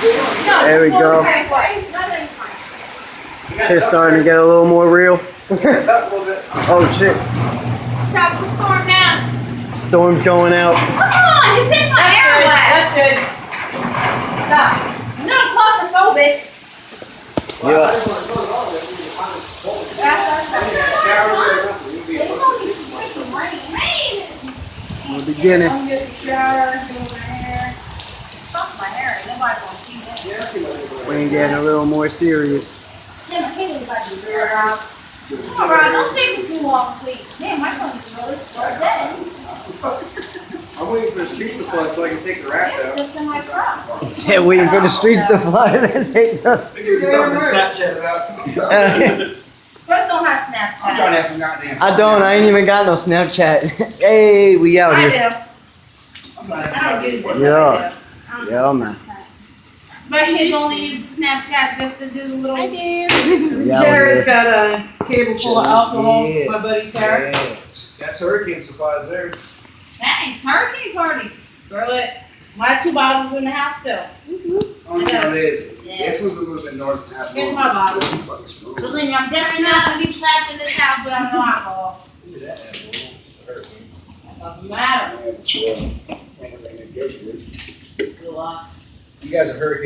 There we go. Shit's starting to get a little more real. Oh shit. Stop the storm now. Storm's going out. Come on, it's in my airway. That's good. Stop. I'm not claustrophobic. Yeah. Rain. We're beginning. I'm getting a shower, doing my hair. Fuck my hair. Nobody wants to see that. We're getting a little more serious. Come on, Rob. Don't take me too long, please. Man, my phone is really dead. I'm waiting for the street to flood so I can take the raft It's out. just in my truck. Yeah, waiting for the streets to flood and then take the. Give me something to Snapchat about. First, don't have Snapchat. I'm trying to have some goddamn. I don't. I ain't even got no Snapchat. Hey, we out I here. do. I'm trying to I don't use it. but Yeah. I do. Yeah, man. My kids only use Snapchat just to do the little. I do. We out Tara's here. got a table full of alcohol. Yeah. My buddy Tara. Yeah. That's hurricane supplies there. Thanks. Hurricane party. Throw it. My 2 bottles in the house still. Only thing it is, Yeah. this was a little bit north and half. Here's my bottle. Believe me, I'm definitely not gonna be trapped in this house without no alcohol. Doesn't matter. Good luck. You guys are hurricane.